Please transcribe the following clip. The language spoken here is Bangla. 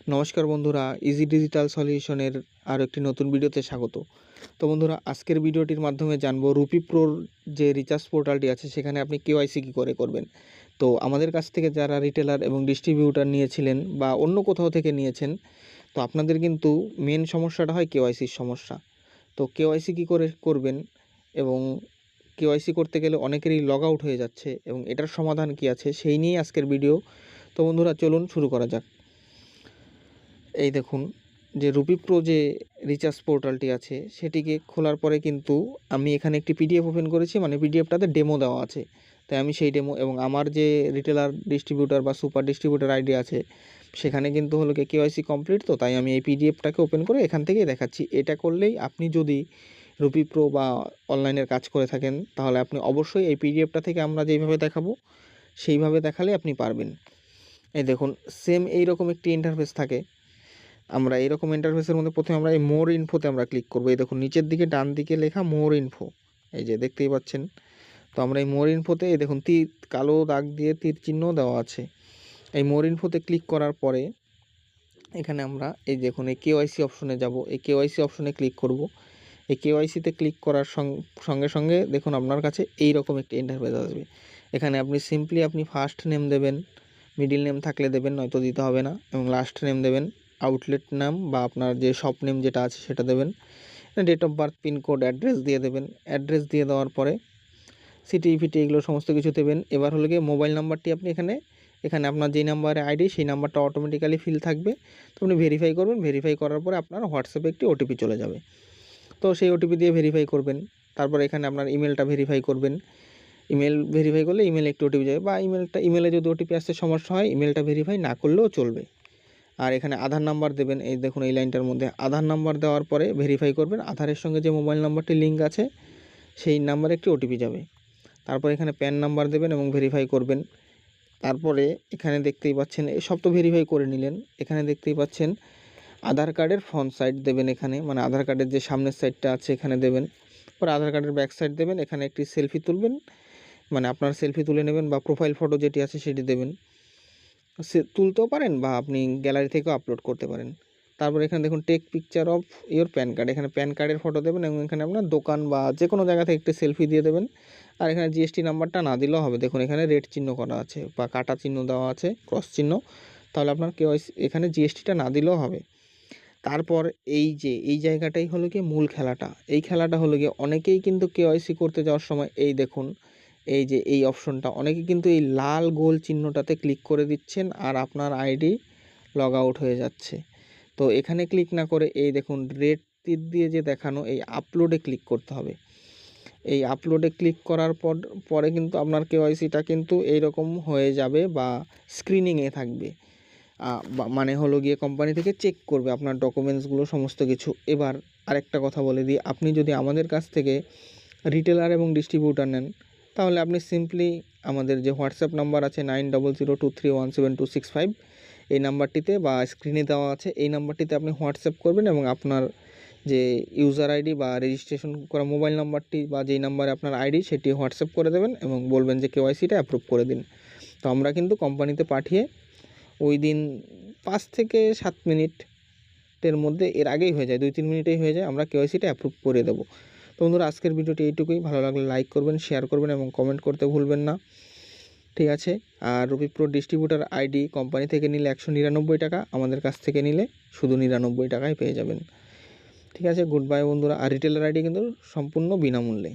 নমস্কার বন্ধুরা, ইজি ডিজিটাল সলিউশনের আরও একটি নতুন ভিডিওতে স্বাগত। তো বন্ধুরা, আজকের ভিডিওটির মাধ্যমে জানবো রুপি প্রোর যে রিচার্জ পোর্টালটি আছে সেখানে আপনি কেওয়াইসি কী করে করবেন। তো আমাদের কাছ থেকে যারা রিটেলার এবং ডিস্ট্রিবিউটার নিয়েছিলেন বা অন্য কোথাও থেকে নিয়েছেন, তো আপনাদের কিন্তু মেন সমস্যাটা হয় কেওয়াইসির সমস্যা। তো কেওয়াইসি কী করে করবেন এবং কেওয়াইসি করতে গেলে অনেকেরই লগ আউট হয়ে যাচ্ছে এবং এটার সমাধান কী আছে সেই নিয়েই আজকের ভিডিও। তো বন্ধুরা, চলুন শুরু করা যাক। এই দেখুন, যে রুপি প্রো যে রিচার্জ পোর্টালটি আছে সেটিকে খোলার পরে কিন্তু আমি এখানে একটি পিডিএফ ওপেন করেছি, মানে পিডিএফটাতে ডেমো দেওয়া আছে। তাই আমি সেই ডেমো এবং আমার যে রিটেলার ডিস্ট্রিবিউটার বা সুপার ডিস্ট্রিবিউটার আইডি আছে সেখানে কিন্তু হলো কি কেওয়াইসি কমপ্লিট। তো তাই আমি এই পিডিএফটাকে ওপেন করে এখান থেকেই দেখাচ্ছি। এটা করলেই আপনি যদি রুপি প্রো বা অনলাইনের কাজ করে থাকেন তাহলে আপনি অবশ্যই এই পিডিএফটা থেকে আমরা যেইভাবে দেখাবো সেইভাবে দেখালে আপনি পারবেন। এই দেখুন, সেম এইরকম একটি ইন্টারফেস থাকে। আমরা এরকম ইন্টারফেসের মধ্যে প্রথমে আমরা এই মোর ইনফোতে আমরা ক্লিক করব। এই দেখুন, নিচের দিকে ডান দিকে লেখা মোর ইনফো, এই যে দেখতেই পাচ্ছেন। তো আমরা এই মোর ইনফোতে এই দেখুন তীর, কালো দাগ দিয়ে তীর চিহ্ন দেওয়া আছে। এই মোর ইনফোতে ক্লিক করার পরে এখানে আমরা এই দেখুন এই কেওয়াইসি অপশনে যাব। এই কেওয়াইসি অপশনে ক্লিক করব। এই কেওয়াইসিতে ক্লিক করার সঙ্গে সঙ্গে দেখুন আপনার কাছে এই রকম একটি ইন্টারফেস আসবে। এখানে আপনি সিম্পলি আপনি ফার্স্ট নেম দেবেন, মিডিল নেম থাকলে দেবেন, নয়তো দিতে হবে না, এবং লাস্ট নেম দেবেন, আউটলেট নাম বা আপনার যে শপ নেম যেটা আছে সেটা দেবেন, date of birth, pincode, address দিয়ে দেবেন। অ্যাড্রেস দিয়ে দেওয়ার পরে সিটি ফিটি এগুলো সমস্ত কিছু দেবেন। এবার হলো গিয়ে মোবাইল নাম্বারটি আপনি এখানে আপনার যেই নাম্বারে আইডি সেই নাম্বারটা অটোমেটিক্যালি ফিল থাকবে। তো আপনি ভেরিফাই করবেন। ভেরিফাই করার পরে আপনার হোয়াটসঅ্যাপে একটি ওটিপি চলে যাবে। তো সেই ওটিপি দিয়ে ভেরিফাই করবেন। তারপর এখানে আপনার ইমেলটা ভেরিফাই করবেন। ইমেল ভেরিফাই করলে ইমেলে একটি ওটিপি যাবে, বা ইমেলে যদি ওটিপি আসতে সমস্যা হয় ইমেলটা ভেরিফাই না করলেও চলবে। আর এখানে আধার নাম্বার দেবেন। এই দেখুন এই লাইনটার মধ্যে আধার নাম্বার দেওয়ার পরে ভেরিফাই করবেন। আধারের সঙ্গে যে মোবাইল নাম্বারটি লিঙ্ক আছে সেই নাম্বারে একটি ওটিপি যাবে। তারপর এখানে প্যান নাম্বার দেবেন এবং ভেরিফাই করবেন। তারপরে এখানে দেখতেই পাচ্ছেন, এই সব তো ভেরিফাই করে নিলেন। এখানে দেখতেই পাচ্ছেন আধার কার্ডের ফ্রন্ট সাইড দেবেন, এখানে মানে আধার কার্ডের যে সামনের সাইডটা আছে এখানে দেবেন। পরে আধার কার্ডের ব্যাক সাইড দেবেন। এখানে একটি সেলফি তুলবেন, মানে আপনার সেলফি তুলে নেবেন বা প্রোফাইল ফটো যেটি আছে সেটি দেবেন। সে তুলতেও পারেন বা আপনি গ্যালারি থেকেও আপলোড করতে পারেন। তারপর এখানে দেখুন take picture of your PAN card, এখানে প্যান কার্ডের ফটো দেবেন এবং এখানে আপনার দোকান বা যে কোনো জায়গা থেকে একটি সেলফি দিয়ে দেবেন। আর এখানে জিএসটি নাম্বারটা না দিলেও হবে। দেখুন এখানে রেড চিহ্ন করা আছে বা কাটা চিহ্ন দেওয়া আছে, ক্রস চিহ্ন, তাহলে আপনার কেওয়াইসি এখানে জিএসটিটা না দিলেও হবে। তারপর এই যে এই জায়গাটাই হলো গিয়ে মূল খেলাটা। এই খেলাটা হলো গিয়ে অনেকেই কিন্তু কেওয়াইসি করতে যাওয়ার সময় এই দেখুন এই যে এই অপশনটা অনেকে কিন্তু এই লাল গোল চিহ্নটাতে ক্লিক করে দিচ্ছেন আর আপনার আইডি লগ আউট হয়ে যাচ্ছে। তো এখানে ক্লিক না করে এই দেখুন রেড তীর দিয়ে যে দেখানো এই আপলোডে ক্লিক করতে হবে। এই আপলোডে ক্লিক করার পরে কিন্তু আপনার কেওয়াইসিটা কিন্তু এইরকম হয়ে যাবে বা স্ক্রিনিংয়ে থাকবে। মানে হলো গিয়ে কোম্পানি থেকে চেক করবে আপনার ডকুমেন্টসগুলো সমস্ত কিছু। এবার আরেকটা কথা বলে দিই, আপনি যদি আমাদের কাছ থেকে রিটেলার এবং ডিস্ট্রিবিউটার নেন তাহলে আপনি সিম্পলি আমাদের যে হোয়াটসঅ্যাপ নাম্বার আছে 9002317265, এই নাম্বারটিতে বা স্ক্রিনে দেওয়া আছে এই নাম্বারটিতে আপনি হোয়াটসঅ্যাপ করবেন এবং আপনার যে ইউজার আইডি বা রেজিস্ট্রেশন করা মোবাইল নাম্বারটি বা যেই নাম্বারে আপনার আইডি সেটি হোয়াটসঅ্যাপ করে দেবেন এবং বলবেন যে কেওয়াইসিটা অ্যাপ্রুভ করে দিন। তো আমরা কিন্তু কোম্পানিতে পাঠিয়ে ওই দিন 5 থেকে 7 মিনিটের মধ্যে, এর আগেই হয়ে যায়, 2-3 মিনিটেই হয়ে যায়, আমরা কেওয়াইসিটা অ্যাপ্রুভ করে দেবো। তো বন্ধুরা, আজকের ভিডিওটি এইটুকুই। ভালো লাগলে লাইক করবেন, শেয়ার করবেন এবং কমেন্ট করতে ভুলবেন না, ঠিক আছে? আর rupee pro distributor ID company থেকে নিলে 199 টাকা, আমাদের কাছ থেকে নিলে শুধু 99 টাকায় পেয়ে যাবেন, ঠিক আছে? গুড বাই বন্ধুরা। আর রিটেলার আইডি কিন্তু সম্পূর্ণ বিনামূল্যে।